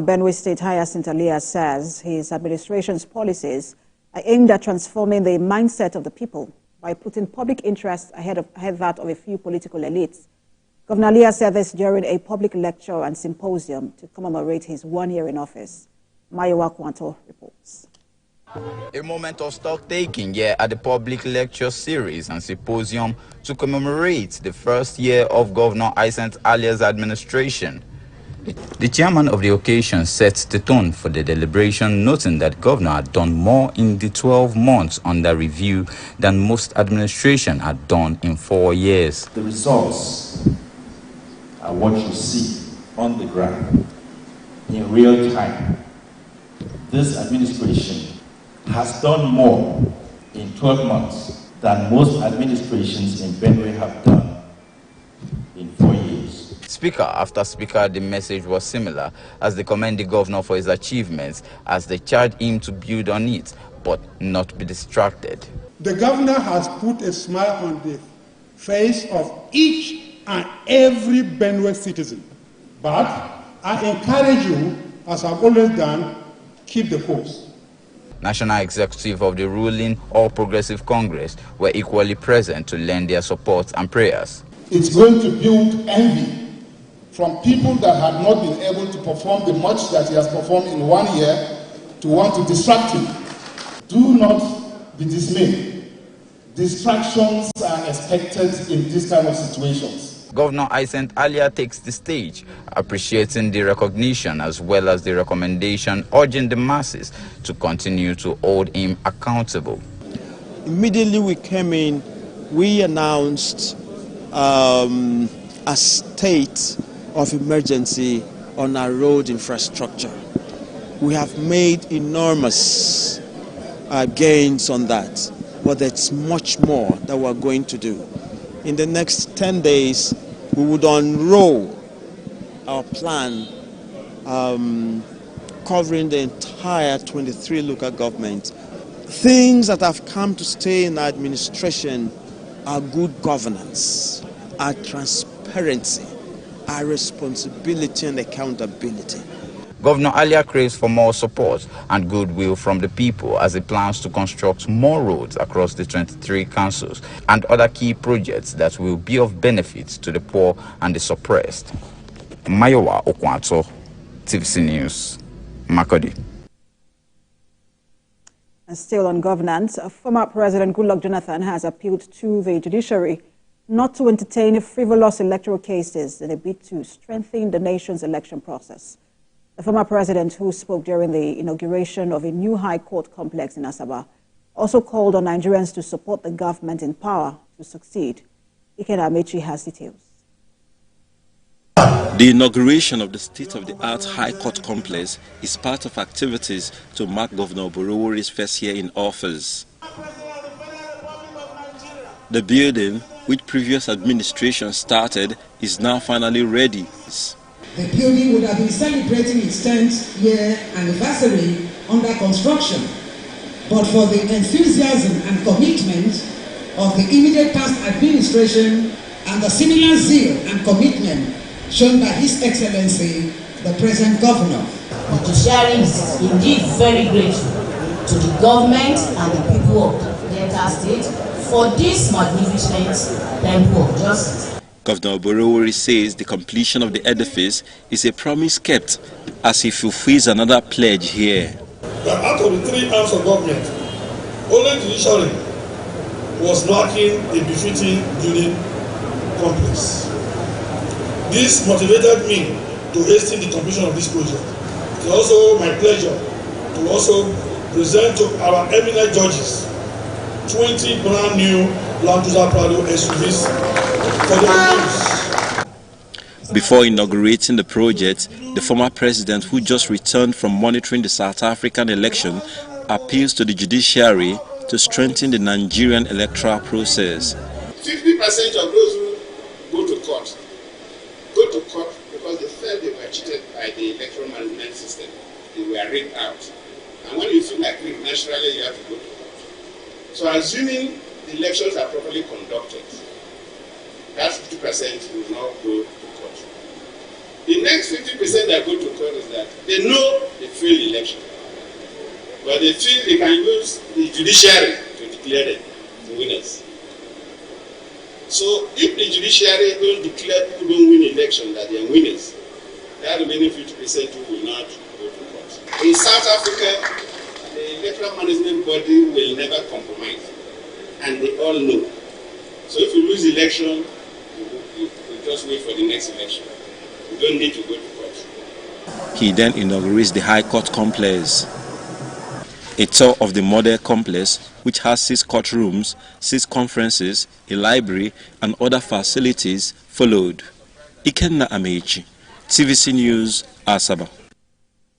Benue State Hyacinth Alia says his administration's policies are aimed at transforming the mindset of the people by putting public interest ahead that of a few political elites. Gov Alia said this during a public lecture and symposium to commemorate his 1 year in office. Mayowa Kwanto reports. A moment of stock-taking here at the public lecture series and symposium to commemorate the first year of Governor Hyacinth Alia's administration. The chairman of the occasion set the tone for the deliberation, noting that Governor had done more in the 12 months under review than most administration had done in 4 years. The results are what you see on the ground in real time. This administration has done more in 12 months than most administrations in Benue have done in 4 years. Speaker after speaker, the message was similar as they commend the governor for his achievements as they charge him to build on it, but not be distracted. The governor has put a smile on the face of each and every Benue citizen. But I encourage you, as I've always done, keep the course. National executive of the ruling All Progressive Congress were equally present to lend their support and prayers. It's going to build envy from people that had not been able to perform the much that he has performed in 1 year to want to distract him. Do not be dismayed. Distractions are expected in this kind of situations. Governor Hyacinth Alia takes the stage, appreciating the recognition as well as the recommendation, urging the masses to continue to hold him accountable. Immediately we came in, we announced a state of emergency on our road infrastructure. We have made enormous gains on that, but there's much more that we're going to do. In the next 10 days, we would unroll our plan covering the entire 23 local governments. Things that have come to stay in our administration are good governance, our transparency, our responsibility and accountability. Governor Alia craves for more support and goodwill from the people as he plans to construct more roads across the 23 councils and other key projects that will be of benefit to the poor and the suppressed. Mayowa Okwanto, TVC News, Makodi. And still on governance, former President Goodluck Jonathan has appealed to the judiciary not to entertain frivolous electoral cases in a bid to strengthen the nation's election process. The former president, who spoke during the inauguration of a new high court complex in Asaba, also called on Nigerians to support the government in power to succeed. Iken Amechi has details. The inauguration of the state-of-the-art high court complex is part of activities to mark Governor Borowori's first year in office. The building, which previous administration started, is now finally ready. The building would have been celebrating its 10th year anniversary under construction, but for the enthusiasm and commitment of the immediate past administration and the similar zeal and commitment shown by His Excellency, the present governor. The judiciary is indeed very grateful to the government and the people of the Delta State for this magnificent temple of justice. Governor Borowori says the completion of the edifice is a promise kept as he fulfills another pledge here. That out of the 3 arms of government, only judiciary was lacking a befitting building complex. This motivated me to hasten the completion of this project. It is also my pleasure to also present to our eminent judges 20 brand new Land Cruiser Prado SUVs for their use. Before inaugurating the project, the former president, who just returned from monitoring the South African election, appeals to the judiciary to strengthen the Nigerian electoral process. 50% of those who go to court because they felt they were cheated by the electoral management system. They were rigged out. And when you feel like rigged, naturally you have to go to court. So assuming the elections are properly conducted, that 50% will not go to court. The next 50% that go to court is that they know they failed the election, but they feel they can use the judiciary to declare them the winners. So if the judiciary don't declare people don't win election that they are winners, that remaining 50% who will not go to court. In South Africa, the electoral management body will never compromise, and they all know. So if you lose the election, you just wait for the next election. You don't need to go to court. He then inaugurates the High Court complex. A tour of the model complex, which has 6 courtrooms, 6 conferences, a library, and other facilities, followed. Ikenna Amechi, TVC News, Asaba.